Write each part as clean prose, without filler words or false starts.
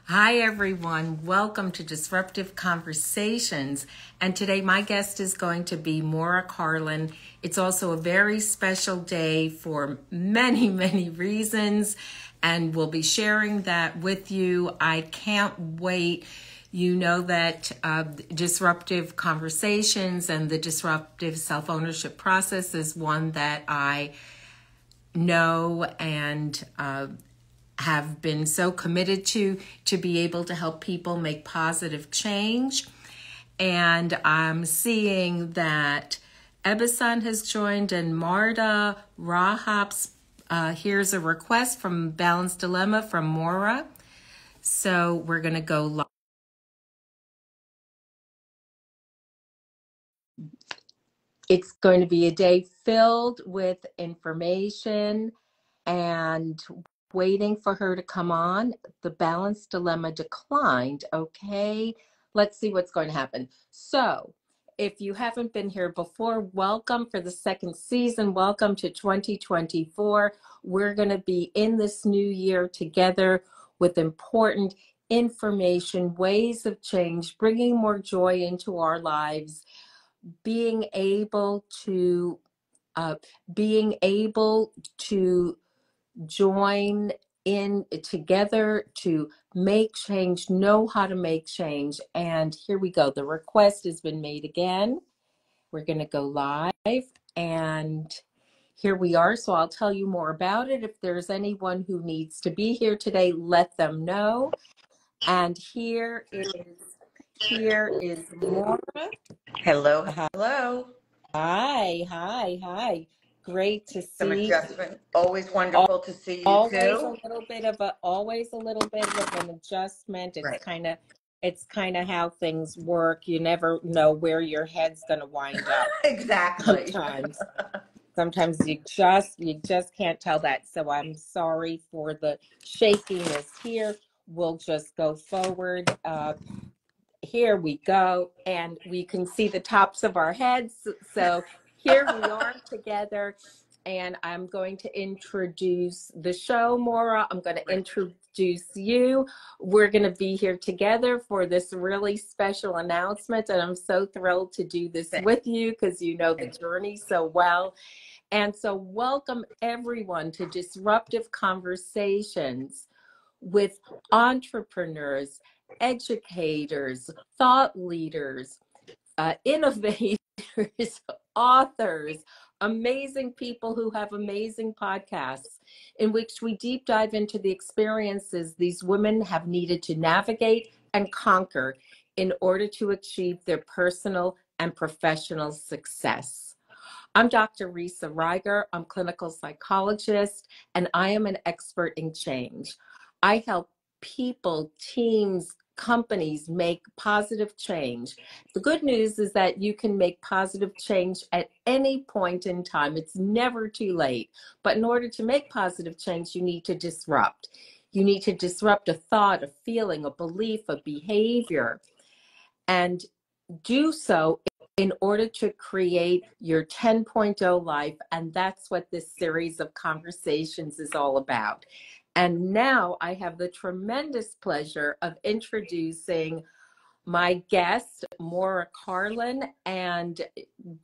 Hi, everyone. Welcome to Disruptive Conversations. And today my guest is going to be Maura Carlin. It's also a very special day for many, many reasons, and we'll be sharing that with you. I can't wait. You know that Disruptive Conversations and the disruptive self-ownership process is one that I know and have been so committed to be able to help people make positive change. And I'm seeing that Ebasan has joined and Marta Rahaps. Here's a request from Balanced Dilemma from Maura. So we're going to go live. It's going to be a day filled with information and waiting for her to come on. The Balance Dilemma declined. Okay, let's see what's going to happen. So if you haven't been here before, welcome for the second season. Welcome to 2024. We're going to be in this new year together with important information, ways of change, bringing more joy into our lives, being able to join in together to make change, know how to make change. And here we go. The request has been made again. We're going to go live, and here we are. So I'll tell you more about it. If there's anyone who needs to be here today, let them know. And here is Maura. Hello, hello. Hi. Great to Some see. adjustment. Always wonderful to see you always too. always a little bit of an adjustment. It's Right. kind of how things work. You never know where your head's going to wind up. Exactly. Sometimes you just can't tell that. So I'm sorry for the shakiness here. We'll just go forward. Here we go, and we can see the tops of our heads. So here we are together, and I'm going to introduce the show, Maura. I'm going to introduce you. We're going to be here together for this really special announcement, and I'm so thrilled to do this with you because you know the journey so well. And so welcome everyone to Disruptive Conversations with entrepreneurs, educators, thought leaders, innovators, authors, amazing people who have amazing podcasts in which we deep dive into the experiences these women have needed to navigate and conquer in order to achieve their personal and professional success. I'm Dr. Risa Reiger. I'm clinical psychologist, and I am an expert in change. I help people, teams, companies make positive change. The good news is that you can make positive change at any point in time. It's never too late. But in order to make positive change, you need to disrupt. You need to disrupt a thought, a feeling, a belief, a behavior, and do so in order to create your 10.0 life. And that's what this series of conversations is all about. And now I have the tremendous pleasure of introducing my guest, Maura Carlin. And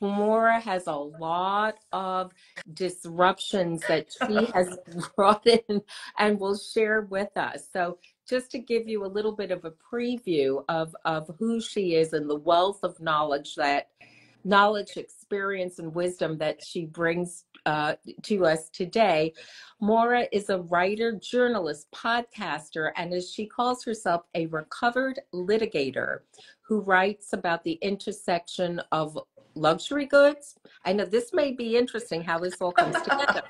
Maura has a lot of disruptions that she has brought in and will share with us. So just to give you a little bit of a preview of who she is and the wealth of knowledge, experience, and wisdom that she brings to us today. Maura is a writer, journalist, podcaster, and as she calls herself, a recovered litigator who writes about the intersection of luxury goods. I know this may be interesting how this all comes together.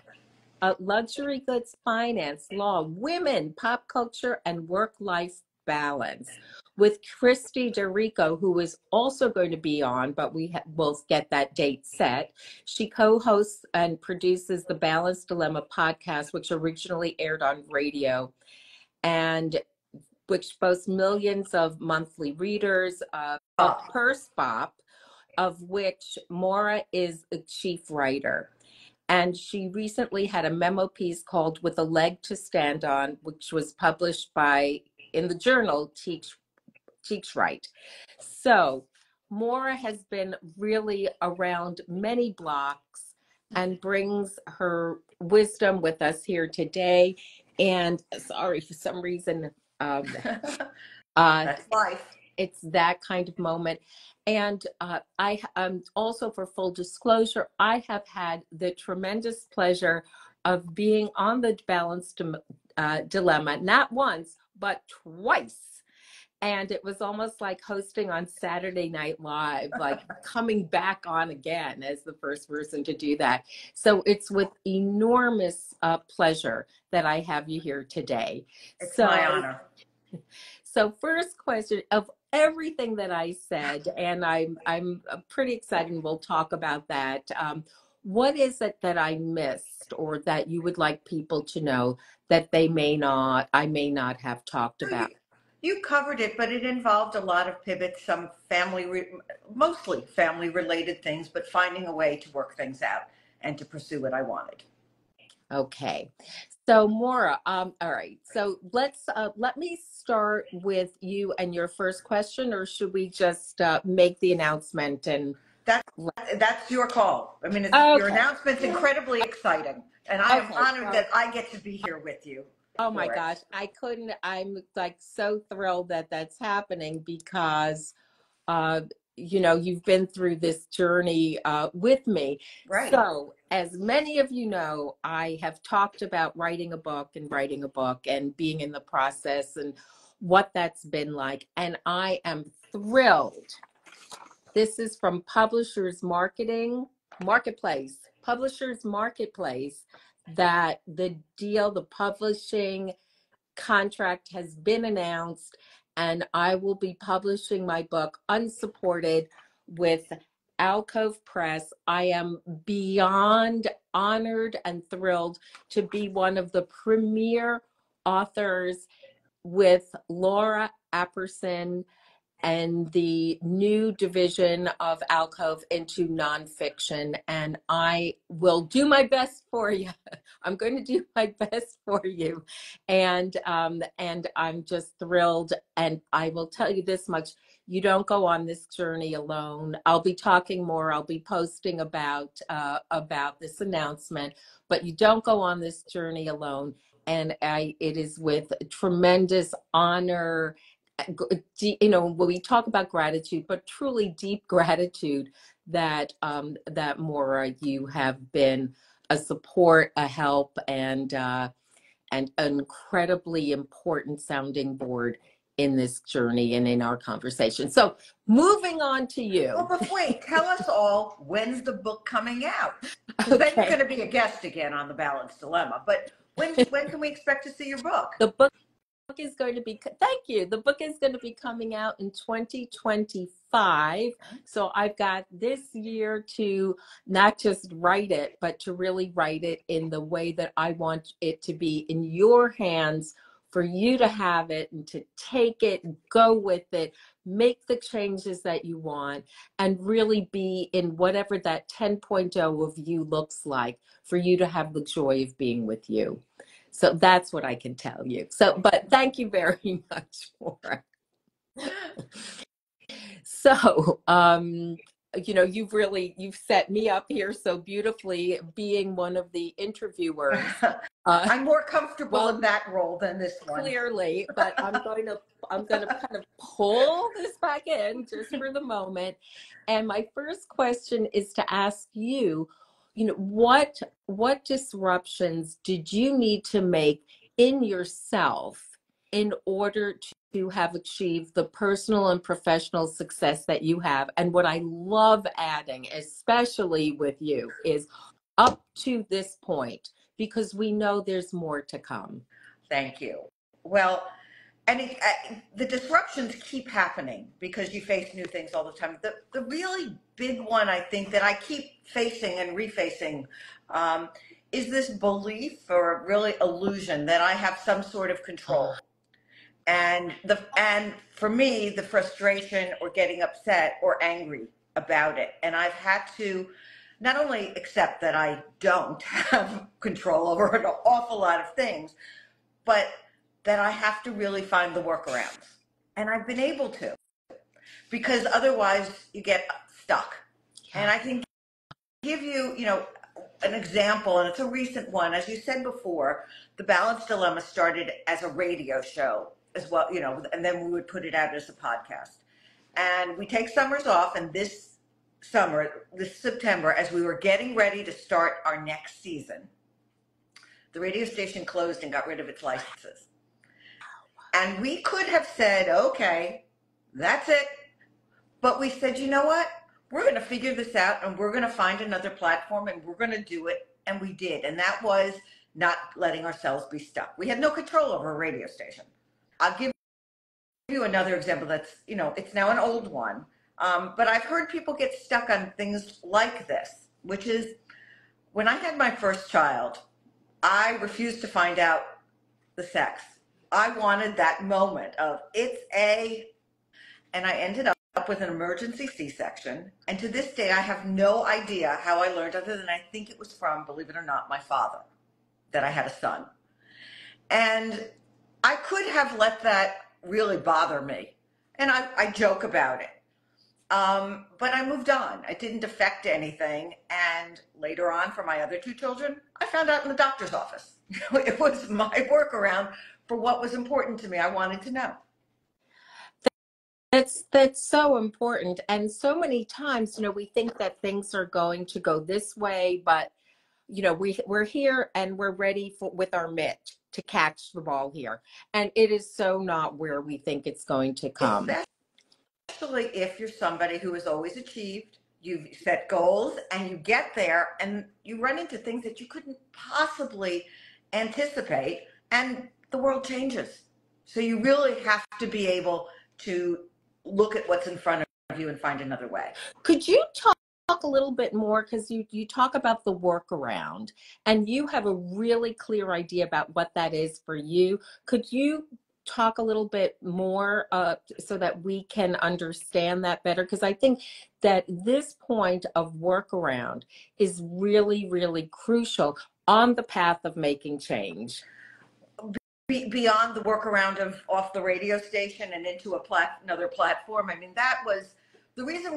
Luxury goods, finance, law, women, pop culture, and work-life balance. With Christy DeRico, who is also going to be on, but we'll get that date set. She co-hosts and produces the Balance Dilemma podcast, which originally aired on radio, and which boasts millions of monthly readers, called Purse Bop, of which Maura is the chief writer. And she recently had a memo piece called With a Leg to Stand On, which was published by in the journal, Teach Right. So Maura has been really around many blocks and brings her wisdom with us here today. And sorry, for some reason, That's life. it's that kind of moment. And I also, for full disclosure, I have had the tremendous pleasure of being on the Balanced Dilemma, not once, but twice. And it was almost like hosting on Saturday Night Live, like coming back on again as the first person to do that. So it's with enormous pleasure that I have you here today. It's my honor. So first question, of everything that I said, and I'm pretty excited, and we'll talk about that. What is it that I missed, or that you would like people to know that I may not have talked about? You covered it, but it involved a lot of pivots, some mostly family related things, but finding a way to work things out and to pursue what I wanted. Okay. So Maura, all right. So let me start with you and your first question, or should we just make the announcement and that's your call. I mean, your announcement's incredibly exciting, and I am honored that I get to be here with you. Oh my gosh, I'm like so thrilled that that's happening because you've been through this journey with me. Right. So, as many of you know, I have talked about writing a book and being in the process and what that's been like. And I am thrilled. This is from Publishers Marketplace, that the publishing contract has been announced, and I will be publishing my book Unsupported with Alcove Press. I am beyond honored and thrilled to be one of the premier authors with Laura Apperson and the new division of Alcove into nonfiction. And I will do my best for you. I'm going to do my best for you. And I'm just thrilled. And I will tell you this much: you don't go on this journey alone. I'll be talking more. I'll be posting about this announcement, but you don't go on this journey alone. And it is with tremendous honor, when we talk about gratitude, but truly deep gratitude that Maura, you have been a support, a help, and an incredibly important sounding board in this journey and in our conversation. So moving on to you. Well, but wait, tell us all, when's the book coming out? Because then you're going to be a guest again on the Balanced Dilemma. But when can we expect to see your book? The book is going to be, thank you. The book is going to be coming out in 2025. So I've got this year to not just write it, but to really write it in the way that I want it to be in your hands, for you to have it and to take it and go with it, make the changes that you want, and really be in whatever that 10.0 of you looks like, for you to have the joy of being with you. So that's what I can tell you. So, but thank you very much, Maura. So, you've set me up here so beautifully, being one of the interviewers. I'm more comfortable in that role than this one. Clearly, but I'm going to kind of pull this back in just for the moment. And my first question is to ask you, what disruptions did you need to make in yourself in order to have achieved the personal and professional success that you have? And what I love adding, especially with you, is up to this point, because we know there's more to come. Thank you. Well, and the disruptions keep happening because you face new things all the time. The really big one, I think, that I keep facing and refacing is this belief, or really illusion, that I have some sort of control. And for me, the frustration or getting upset or angry about it. And I've had to not only accept that I don't have control over an awful lot of things, but that I have to really find the workarounds. And I've been able to, because otherwise you get stuck. Yeah. And I can give you, an example, and it's a recent one. As you said before, the Balance Dilemma started as a radio show as well, and then we would put it out as a podcast. And we take summers off, and this September, as we were getting ready to start our next season, the radio station closed and got rid of its licenses. And we could have said, okay, that's it. But we said, you know what? We're going to figure this out, and we're going to find another platform, and we're going to do it. And we did. And that was not letting ourselves be stuck. We had no control over a radio station. I'll give you another example that's, it's now an old one. But I've heard people get stuck on things like this, which is when I had my first child, I refused to find out the sex. I wanted that moment of and I ended up with an emergency C-section. And to this day, I have no idea how I learned, other than I think it was from, believe it or not, my father, that I had a son. And I could have let that really bother me. And I joke about it. But I moved on. It didn't affect anything. And later on, for my other two children, I found out in the doctor's office. It was my workaround for what was important to me. I wanted to know. That's so important. And so many times, we think that things are going to go this way, but we're here and we're ready with our mitt to catch the ball here. And it is so not where we think it's going to come. Especially if you're somebody who has always achieved, you've set goals, and you get there and you run into things that you couldn't possibly anticipate, and the world changes. So you really have to be able to look at what's in front of you and find another way. Could you talk a little bit more, because you talk about the workaround and you have a really clear idea about what that is for you. Could you talk a little bit more so that we can understand that better? Because I think that this point of workaround is really, really crucial on the path of making change. Beyond the workaround of off the radio station and into another platform. I mean, that was the reason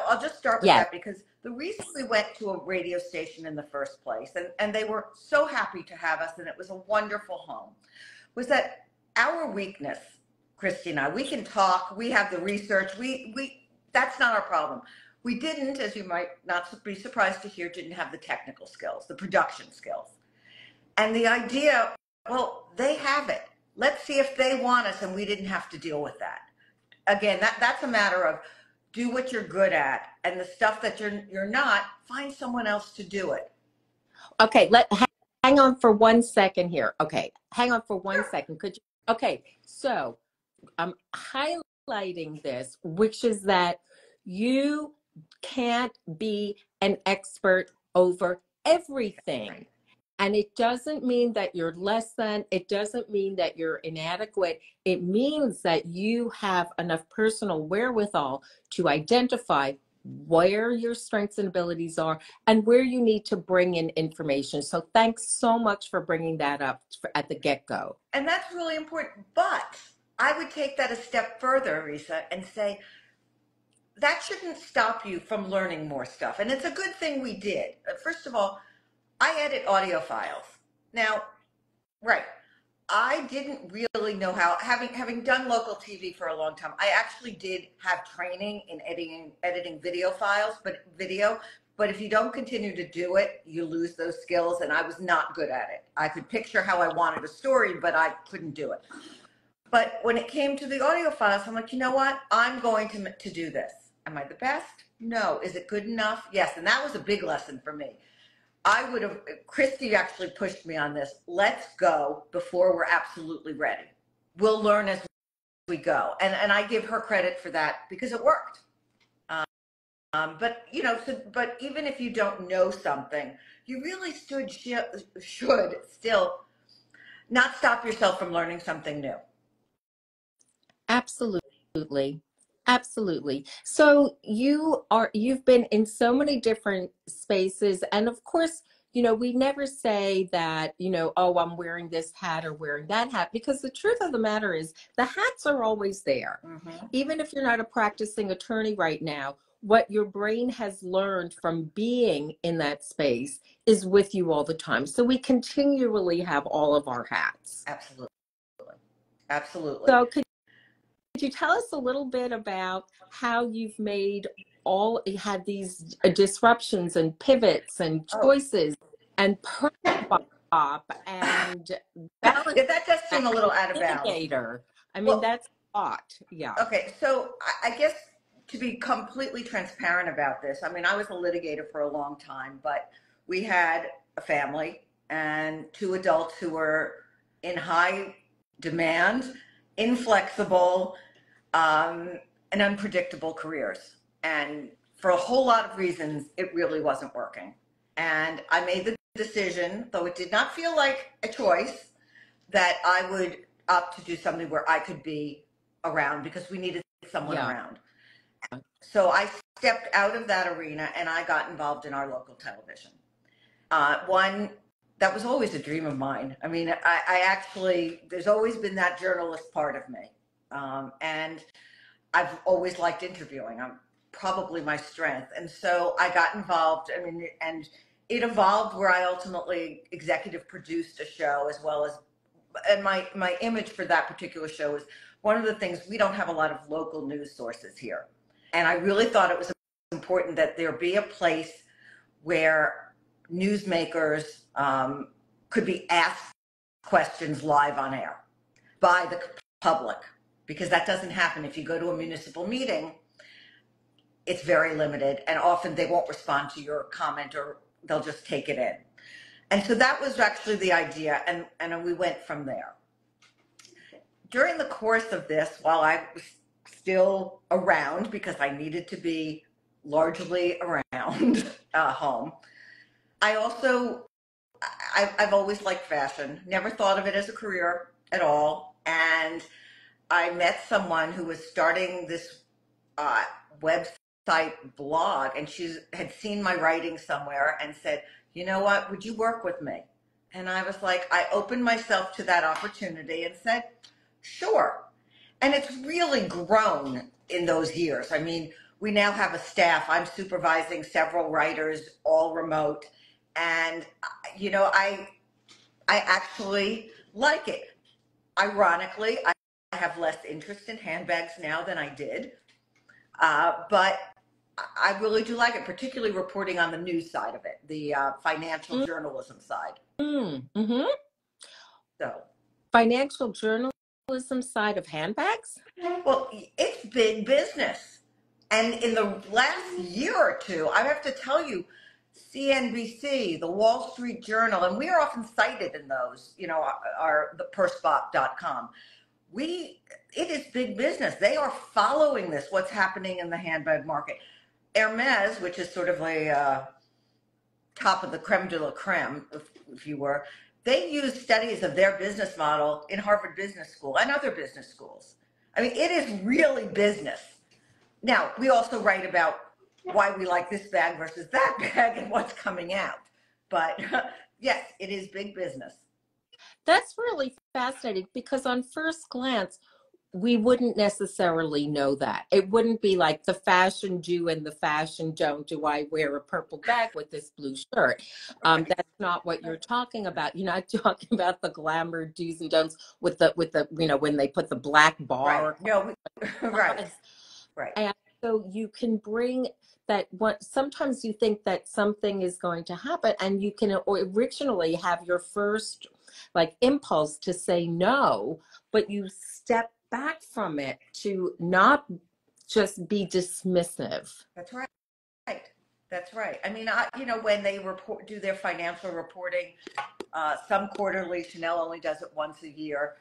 I'll just start with that, because the reason we went to a radio station in the first place, and they were so happy to have us, and it was a wonderful home, was that our weakness, Christy and I, we can talk, we have the research, that's not our problem. We didn't, as you might not be surprised to hear, didn't have the technical skills, the production skills. And the idea, well, they have it. Let's see if they want us, and we didn't have to deal with that. Again, that's a matter of do what you're good at, and the stuff that you're not, find someone else to do it. Okay, hang on for 1 second here. Okay, hang on for 1 second. Could you? Okay, so I'm highlighting this, which is that you can't be an expert over everything. And it doesn't mean that you're less than, it doesn't mean that you're inadequate. It means that you have enough personal wherewithal to identify where your strengths and abilities are and where you need to bring in information. So thanks so much for bringing that up at the get-go. And that's really important. But I would take that a step further, Risa, and say that shouldn't stop you from learning more stuff. And it's a good thing we did. First of all, I edit audio files. Now, right, I didn't really know how, having done local TV for a long time, I actually did have training in editing video files, but if you don't continue to do it, you lose those skills, and I was not good at it. I could picture how I wanted a story, but I couldn't do it. But when it came to the audio files, I'm like, you know what? I'm going to do this. Am I the best? No. Is it good enough? Yes. And that was a big lesson for me. Christy actually pushed me on this. Let's go before we're absolutely ready. We'll learn as we go. And I give her credit for that because it worked. But even if you don't know something, you really should still not stop yourself from learning something new. Absolutely. Absolutely. So you've been in so many different spaces, and of course, we never say that, oh, I'm wearing this hat or wearing that hat, because the truth of the matter is the hats are always there. Mm-hmm. Even if you're not a practicing attorney right now, what your brain has learned from being in that space is with you all the time. So we continually have all of our hats. Absolutely. Absolutely. So could you tell us a little bit about how you've had these disruptions and pivots and Oh, choices and pop and balance yeah, that does and seem a little out of bounds. litigator? I mean, Well, that's a lot. Yeah. okay, so I guess to be completely transparent about this, I mean, I was a litigator for a long time, but we had a family and two adults who were in high demand, inflexible, and unpredictable careers. And for a whole lot of reasons, it really wasn't working. And I made the decision, though it did not feel like a choice, that I would opt to do something where I could be around because we needed someone Yeah. around. So I stepped out of that arena and I got involved in our local television. One that was always a dream of mine. I mean, I actually, there's always been that journalist part of me. And I've always liked interviewing. I'm probably my strength. And so I got involved. I mean, and it evolved where I ultimately executive produced a show as well as, and my image for that particular show is one of the things, we don't have a lot of local news sources here. And I really thought it was important that there be a place where newsmakers could be asked questions live on air by the public, because that doesn't happen. If you go to a municipal meeting, it's very limited, and often they won't respond to your comment or they'll just take it in. And so that was actually the idea, and we went from there. During the course of this, while I was still around, because I needed to be largely around home, I also, I've always liked fashion, never thought of it as a career at all. And I met someone who was starting this website blog, and she had seen my writing somewhere and said, you know what, would you work with me? And I was like, I opened myself to that opportunity and said, sure. And it's really grown in those years. I mean, we now have a staff. I'm supervising several writers, all remote. And, I actually like it. Ironically, I have less interest in handbags now than I did. But I really do like it, particularly reporting on the news side of it, the financial journalism side. Mm-hmm. So, Financial journalism side of handbags? well, it's big business. And in the last year or two, I have to tell you, CNBC, the Wall Street Journal, and we are often cited in those, the perspop.com. It is big business. They are following this, what's happening in the handbag market. Hermes, which is sort of a top of the creme de la creme, if you were, they use studies of their business model in Harvard Business School and other business schools. I mean, it is really business. Now, we also write about why we like this bag versus that bag and what's coming out. But yes, it is big business. That's really fascinating, because on first glance, we wouldn't necessarily know that. It wouldn't be like the fashion do and the fashion don't. Do I wear a purple bag with this blue shirt? That's not what you're talking about. You're not talking about the glamour do's and don'ts with the when they put the black bar. Right. No, right. Right. And so you can bring that. What sometimes you think that something is going to happen, and you can originally have your first impulse to say no, but you step back from it to not just be dismissive. That's right. That's right. I mean, when they do their financial reporting, some quarterly, Chanel only does it once a year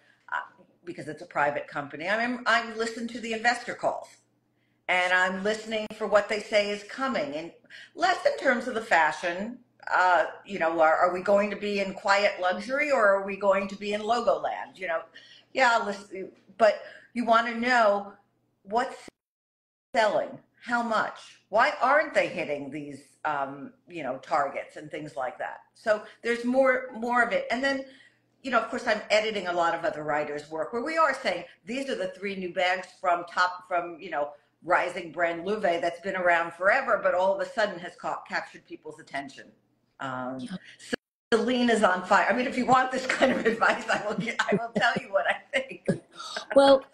because it's a private company. I listen to the investor calls, and I'm listening for what they say is coming, and less in terms of the fashion. Are we going to be in quiet luxury, or are we going to be in logo land? Yeah, listen, but you want to know what's selling, how much, why aren't they hitting these targets and things like that. So there's more of it. And then, of course, I'm editing a lot of other writers' work where we are saying these are the 3 new bags from rising brand Loewe that's been around forever, but all of a sudden has captured people's attention. Yeah. Celine is on fire. I mean, if you want this kind of advice, I will tell you what I think. Well,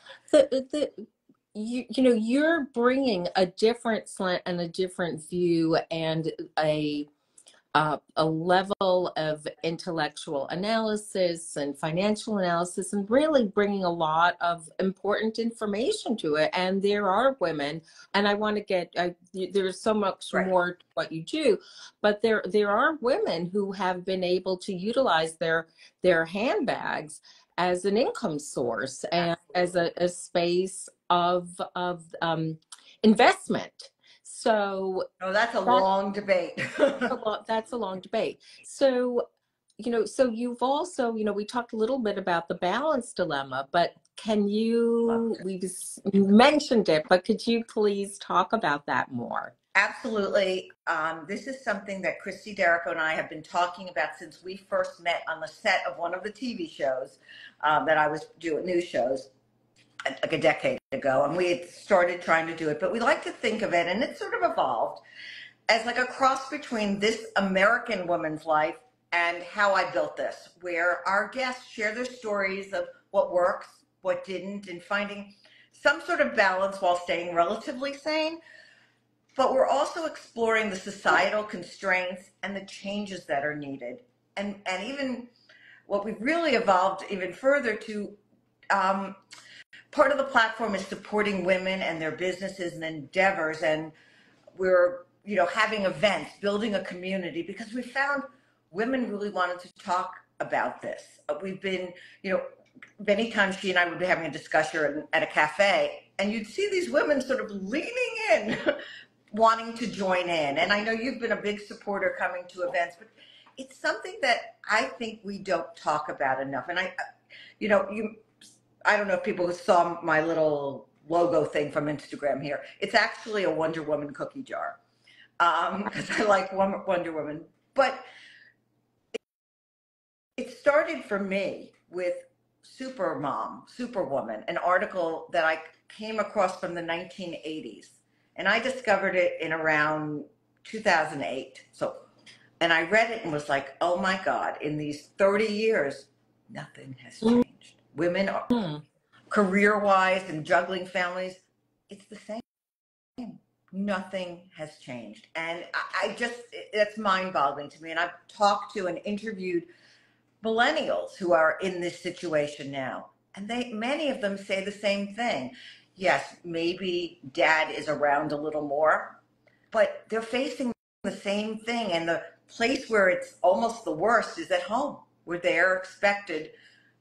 you're bringing a different slant and a different view and a level of intellectual analysis and financial analysis, and really bringing a lot of important information to it. And there are women, and I want to get there's so much Right. more to what you do, but there are women who have been able to utilize their handbags as an income source and Absolutely. as a space of investment. So That's a long debate. that's a long debate. So, so you've also, we talked a little bit about the balance dilemma, but we've mentioned it, but could you please talk about that more? Absolutely. This is something that Christy Derrico and I have been talking about since we first met on the set of one of the TV shows that I was doing, news shows, like a decade ago. And we had started trying to do it, but we like to think of it, and it sort of evolved as like a cross between this American woman's life and how I built this, where our guests share their stories of what works, what didn't, and finding some sort of balance while staying relatively sane. But we're also exploring the societal constraints and the changes that are needed. And even what we've really evolved even further to, part of the platform is supporting women and their businesses and endeavors. And we're, having events, building a community, because we found women really wanted to talk about this. We've been, many times she and I would be having a discussion at a cafe, and you'd see these women sort of leaning in, wanting to join in. And I know you've been a big supporter coming to events, but it's something that I think we don't talk about enough. And I don't know if people saw my little logo thing from Instagram here. It's actually a Wonder Woman cookie jar, because I like Wonder Woman. But it started for me with Superwoman, an article that I came across from the 1980s. And I discovered it in around 2008. And I read it and was like, oh my God, in these 30 years, nothing has changed. Women are career-wise and juggling families, it's the same. Nothing has changed. And it's mind-boggling to me. And I've talked to and interviewed millennials who are in this situation now. And many of them say the same thing. Yes, maybe dad is around a little more, but they're facing the same thing. And the place where it's almost the worst is at home, where they're expected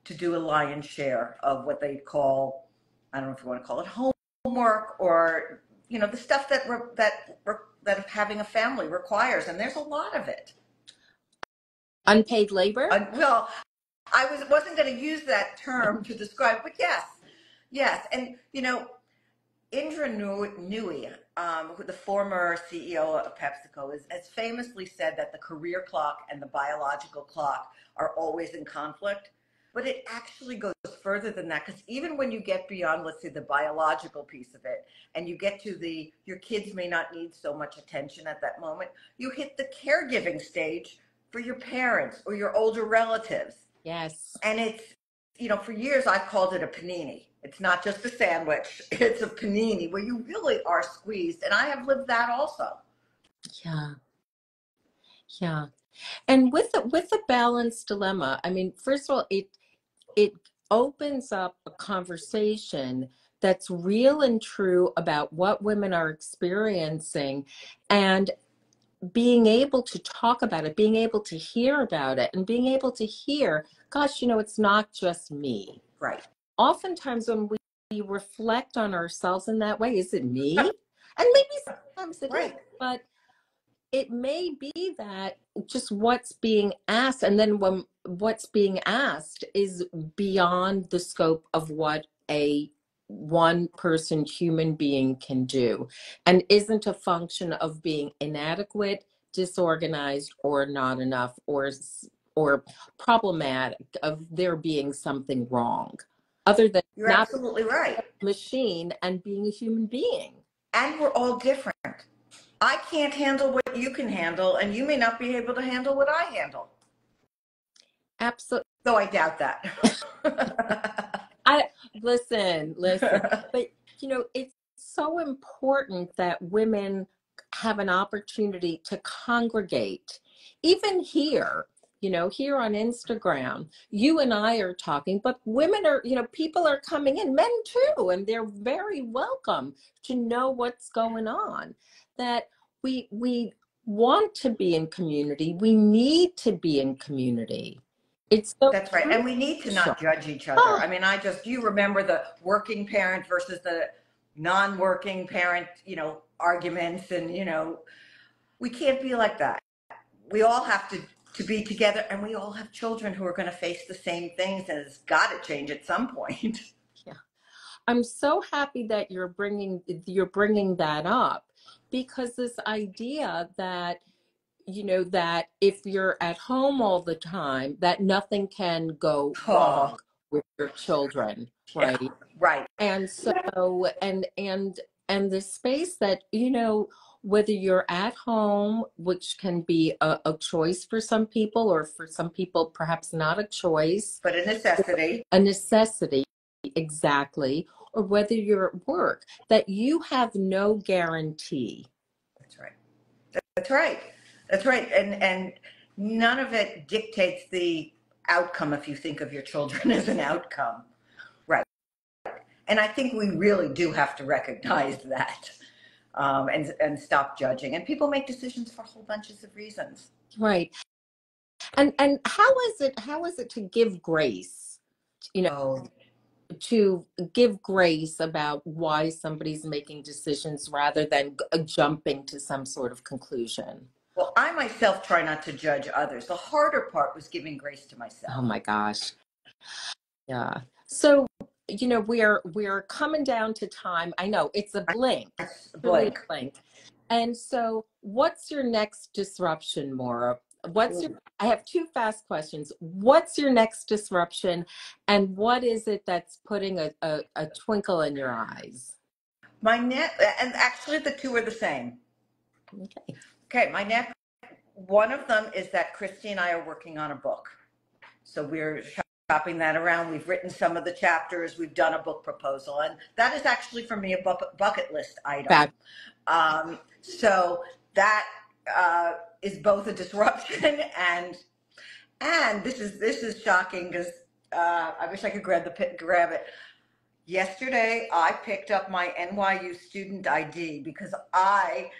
to do a lion's share of what they call, I don't know if you want to call it homework, or the stuff that having a family requires, and there's a lot of it. Unpaid labor? Well, I wasn't going to use that term to describe, but yes, and Indra Nooyi, the former CEO of PepsiCo, has famously said that the career clock and the biological clock are always in conflict. But it actually goes further than that, because even when you get beyond, let's say, the biological piece of it, and you get to your kids may not need so much attention at that moment, you hit the caregiving stage for your parents or your older relatives. Yes. And it's, for years I've called it a panini. It's not just a sandwich, it's a panini where you really are squeezed. And I have lived that also. Yeah. And with the balance dilemma, I mean, first of all, it opens up a conversation that's real and true about what women are experiencing, and being able to talk about it, being able to hear about it, and being able to hear, gosh, it's not just me. Right. Oftentimes when we reflect on ourselves in that way, is it me? And maybe sometimes it is, but it may be that just what's being asked, and then when what's being asked is beyond the scope of what a one person human being can do, and isn't a function of being inadequate, disorganized or not enough or problematic of there being something wrong, other than You're not absolutely right. being a machine and being a human being. And we're all different. I can't handle what you can handle, and you may not be able to handle what I handle. Absolutely. Though I doubt that. I listen, but it's so important that women have an opportunity to congregate. Even here, here on Instagram, you and I are talking, but women are, people are coming in, men too, and they're very welcome to know what's going on. That we want to be in community. We need to be in community. It's so That's right. And we need to not judge each other. I mean, you remember the working parent versus the non-working parent, arguments, and, we can't be like that. We all have to be together, and we all have children who are going to face the same things, and it's got to change at some point. Yeah. I'm so happy that you're bringing that up, because this idea that that if you're at home all the time, that nothing can go Oh, wrong with your children, yeah, right? right. And so, and the space that, whether you're at home, which can be a choice for some people, or for some people, perhaps not a choice, But a necessity. a necessity, exactly, or whether you're at work, that you have no guarantee. That's right. That's right. That's right. And none of it dictates the outcome if you think of your children as an outcome. Right. And I think we really do have to recognize that, and stop judging. And people make decisions for whole bunches of reasons. Right. And how is it to give grace, Oh, to give grace about why somebody's making decisions rather than jumping to some sort of conclusion? well, I myself try not to judge others. The harder part was giving grace to Oh myself. my gosh. Yeah. So, we are coming down to time. I know it's a blink, really a Blank. blink. And so what's your next disruption, Maura? I have two fast questions. What's your next disruption, and what is it that's putting a twinkle in your eyes? My next, and actually the two are the same. Okay. Okay, my next, one of them is that Christy and I are working on a book. So we're shopping that around. We've written some of the chapters. We've done a book proposal. And that is actually for me a bucket list item. So that is both a disruption and this is shocking because I wish I could grab it. Yesterday, I picked up my NYU student ID because I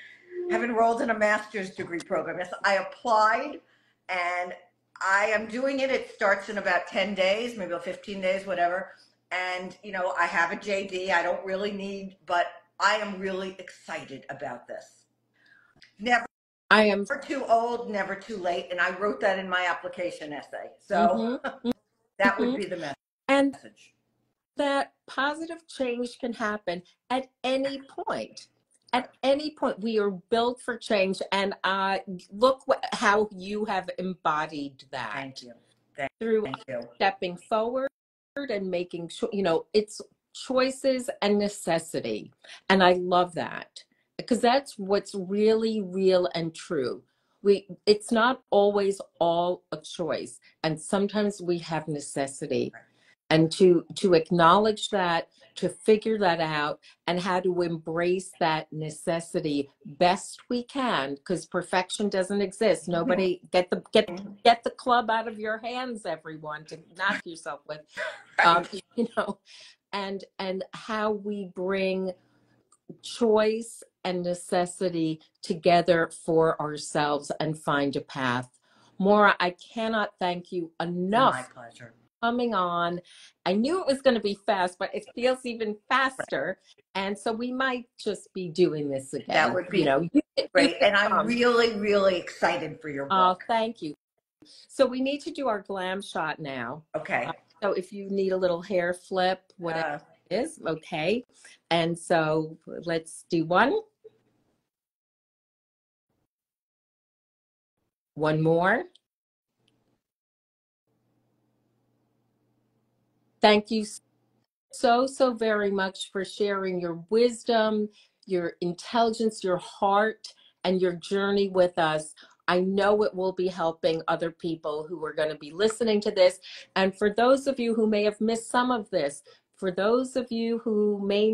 have enrolled in a master's degree program. Yes, I applied, and I am doing it. It starts in about 10 days, maybe 15 days, whatever. And, I have a JD. I don't really need, but I am really excited about this. Never too old, never too late. And I wrote that in my application essay. So that would be the message. And that positive change can happen at any point. At any point, we are built for change, and look how you have embodied that. Thank you. Through Thank you. Stepping forward and making sure, it's choices and necessity, and I love that, because that's what's really real and true. It's not always all a choice, and sometimes we have necessity. Right. And to acknowledge that, to figure that out, and how to embrace that necessity best we can, because perfection doesn't exist. Nobody get the club out of your hands, everyone, to knock yourself with. Right. And how we bring choice and necessity together for ourselves and find a path. Maura, I cannot thank you enough. My pleasure. Coming on. I knew it was going to be fast, but it feels even faster. And so we might just be doing this again. That would be great. And I'm really, really excited for your book. Thank you. So we need to do our glam shot now. Okay. So if you need a little hair flip, whatever it is, okay. And so let's do one. One more. Thank you so very much for sharing your wisdom, your intelligence, your heart, and your journey with us. I know it will be helping other people who are going to be listening to this. And for those of you who may have missed some of this, for those of you who may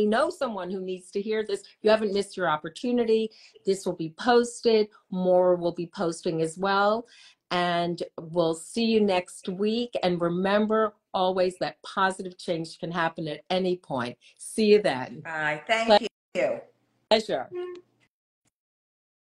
know someone who needs to hear this, you haven't missed your opportunity. This will be posted. More will be posting as well. And we'll see you next week. And remember always that positive change can happen at any point. See you then. Thank you. Pleasure.